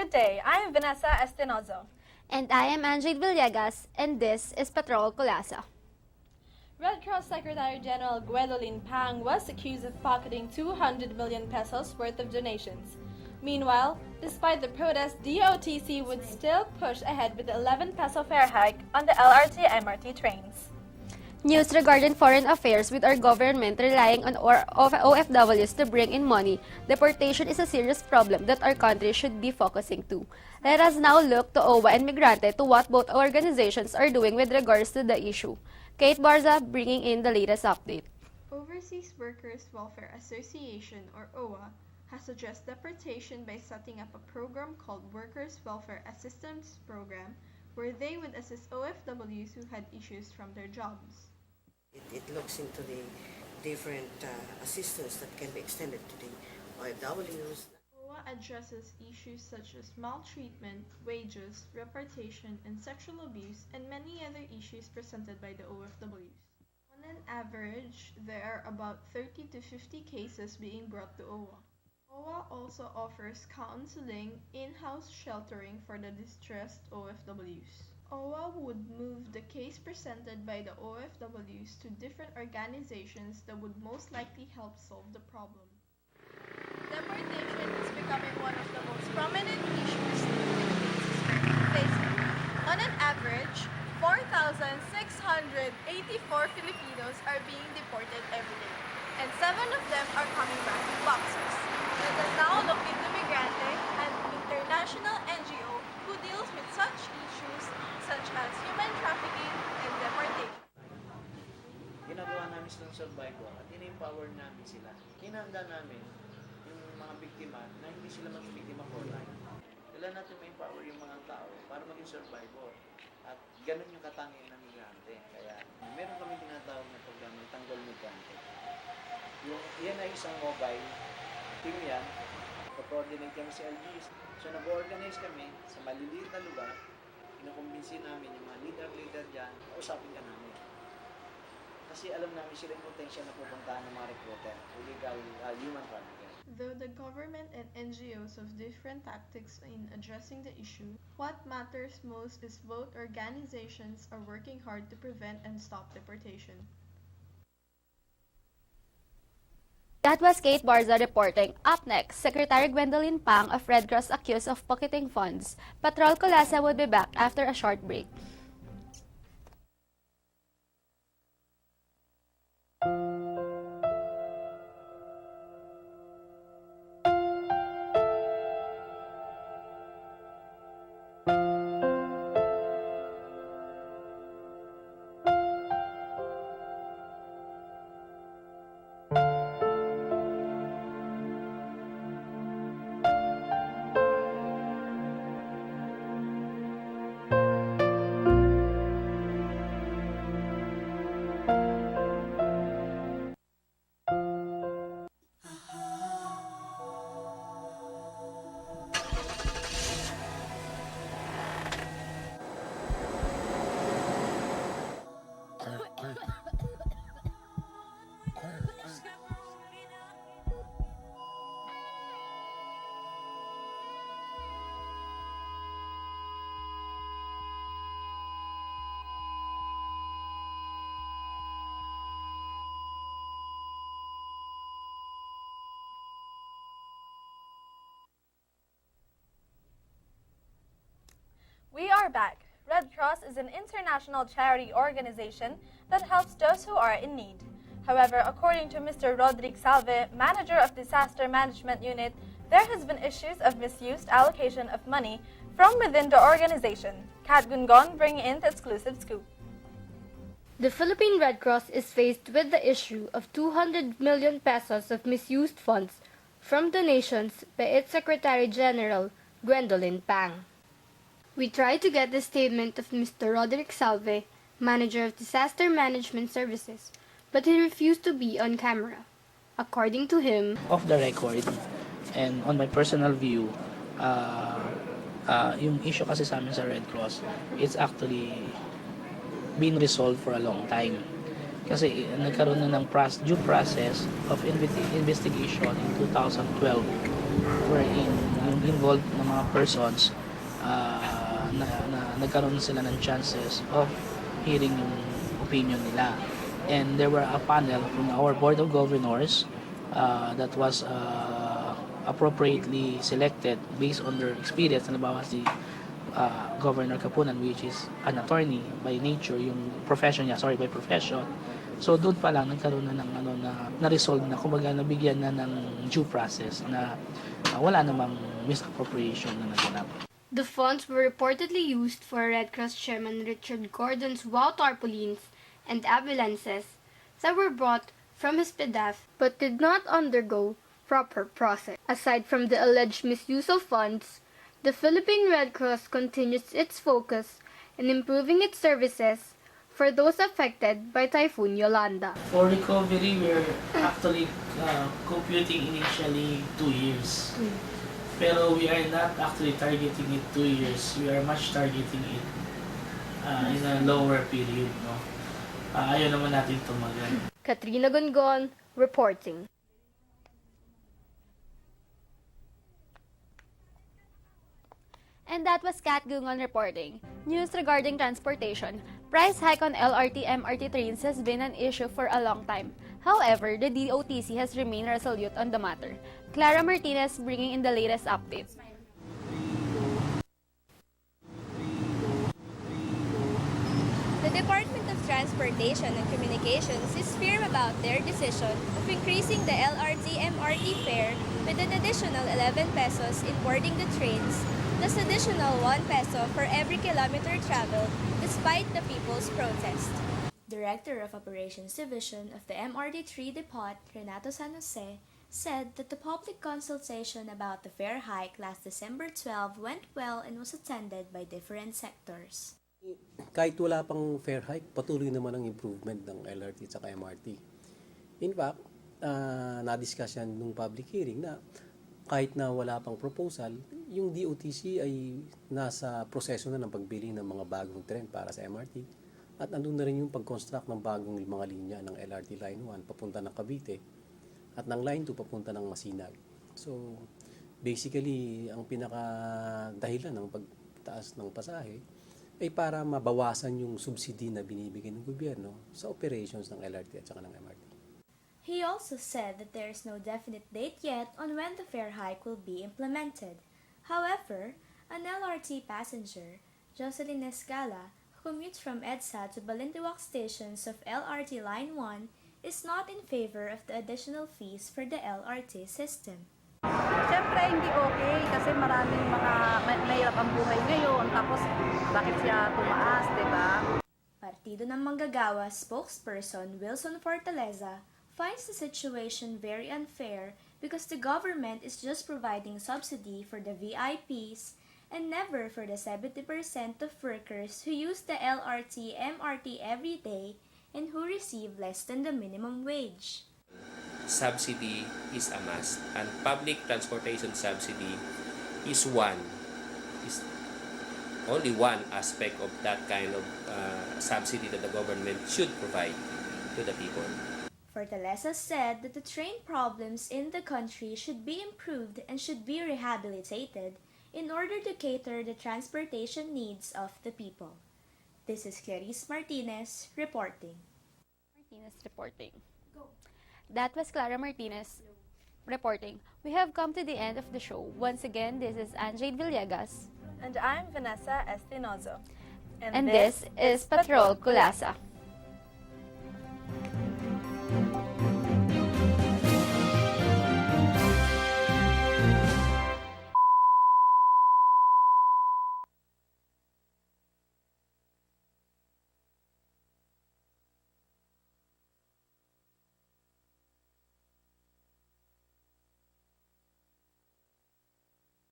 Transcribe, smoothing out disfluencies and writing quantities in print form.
Good day, I am Vanessa Espinozo. And I am Angel Villegas, and this is Patrol Kulasa. Red Cross Secretary General Gwendolyn Pang was accused of pocketing 200 million pesos worth of donations. Meanwhile, despite the protest, DOTC would still push ahead with the 11 peso fare hike on the LRT MRT trains. News regarding foreign affairs with our government relying on OFWs to bring in money. Deportation is a serious problem that our country should be focusing to. Let us now look to OWA and Migrante to what both organizations are doing with regards to the issue. Kate Barza bringing in the latest update. Overseas Workers Welfare Association, or OWA, has addressed deportation by setting up a program called Workers Welfare Assistance Program, where they would assist OFWs who had issues from their jobs. It looks into the different assistance that can be extended to the OFWs. OWA addresses issues such as maltreatment, wages, repatriation, and sexual abuse, and many other issues presented by the OFWs. On an average, there are about 30 to 50 cases being brought to OWA. OWA also offers counseling, in-house sheltering for the distressed OFWs. OWA would move the case presented by the OFWs to different organizations that would most likely help solve the problem. Deportation is becoming one of the most prominent issues the Philippines is facing. On an average, 4,684 Filipinos are being deported every day, and 7 of them are coming back in boxes. Let us now look into Migrante, an international NGO who deals with such issues such as human trafficking and deportation. Ginagawa namin silang survivor at in-empower namin sila. Kinahanda namin yung mga biktima na hindi sila maging biktima for life. Kailangan natin ma-empower yung mga tao para maging survivor. At ganun yung katangian ng migrante. Kaya meron kami tinatawag na programa ng Tanggol Migrante. Yan ay isang mobile team yan. Co-coordinate kami sa LGs. So nag-organize kami sa maliliit na lugar. Kinukumbinsin namin yung mga leader dyan, kausapin ka namin. Kasi alam namin sila yung potential na pupuntahan ng mga recruiter, illegal human trafficking. Though the government and NGOs have different tactics in addressing the issue, what matters most is both organizations are working hard to prevent and stop deportation. That was Kate Barza reporting. Up next, Secretary Gwendolyn Pang of Red Cross accused of pocketing funds. Patrol Kulasa will be back after a short break. We are back. Red Cross is an international charity organization that helps those who are in need. However, according to Mr. Rodrigue Salve, manager of Disaster Management Unit, there has been issues of misused allocation of money from within the organization. Kat Gungon bringing in the exclusive scoop. The Philippine Red Cross is faced with the issue of 200 million pesos of misused funds from donations by its Secretary General, Gwendolyn Pang. We tried to get the statement of Mr. Roderick Salve, Manager of Disaster Management Services, but he refused to be on camera. According to him, off the record and on my personal view, yung issue kasi sa amin sa Red Cross, it's actually been resolved for a long time. Kasi nagkaroon na ng due process of investigation in 2012 wherein yung involved na mga persons na nagkaroon sila ng chances of hearing yung opinion nila. And there were a panel from our Board of Governors that was appropriately selected based on their experience. Halimbawa si Governor Kapunan, which is an attorney by nature, yung profession niya, by profession. So doon pa lang nagkaroon na ng na-resolve na, kumbaga nabigyan na ng due process na wala namang misappropriation na naganap. The funds were reportedly used for Red Cross Chairman Richard Gordon's WOW tarpaulins and ambulances that were brought from his PDAF but did not undergo proper process. Aside from the alleged misuse of funds, the Philippine Red Cross continues its focus in improving its services for those affected by Typhoon Yolanda. For recovery, we're actually computing initially 2 years. Pero we are not actually targeting it 2 years. We are much targeting it in a lower period. No? Ayaw naman natin tumagal. Katrina Gongon, reporting. And that was Kat Gungon reporting. News regarding transportation. Price hike on LRT MRT trains has been an issue for a long time. However, the DOTC has remained resolute on the matter. Clara Martinez bringing in the latest updates. The Department of Transportation and Communications is firm about their decision of increasing the LRT-MRT fare with an additional 11 pesos in boarding the trains, plus additional 1 peso for every kilometer traveled despite the people's protest. Director of Operations Division of the MRT3 Depot, Renato San Jose, said that the public consultation about the fare hike last December 12 went well and was attended by different sectors. Kahit wala pang fare hike, patuloy naman ang improvement ng LRT at MRT. In fact, na-discuss yan nung public hearing na kahit na wala pang proposal, yung DOTC ay nasa proseso na ng pagbili ng mga bagong tren para sa MRT. At andun na rin yung pag-construct ng bagong mga linya ng LRT Line 1 papunta ng Cavite at ng Line 2 papunta ng Masinag. So, basically, ang pinaka-dahilan ng pagtaas ng pasahe ay para mabawasan yung subsidy na binibigay ng gobyerno sa operations ng LRT at saka ng MRT. He also said that there is no definite date yet on when the fare hike will be implemented. However, an LRT passenger, Jocelyn Escala, who commutes from EDSA to Balintawak stations of LRT Line 1, is not in favor of the additional fees for the LRT system. Siyempre hindi okay kasi maraming mga mahirap ang buhay ngayon, tapos bakit siya tumaas, di ba? Partido ng Manggagawa spokesperson Wilson Fortaleza finds the situation very unfair because the government is just providing subsidy for the VIPs and never for the 70% of workers who use the LRT, MRT every day and who receive less than the minimum wage. Subsidy is a must, and public transportation subsidy is only one aspect of that kind of subsidy that the government should provide to the people. Fortaleza said that the train problems in the country should be improved and should be rehabilitated in order to cater the transportation needs of the people. This is Clarice Martinez reporting. That was Clara Martinez reporting. We have come to the end of the show. Once again, this is Anjade Villegas. And I'm Vanessa Espinozo. And this is Patrol Kulasa.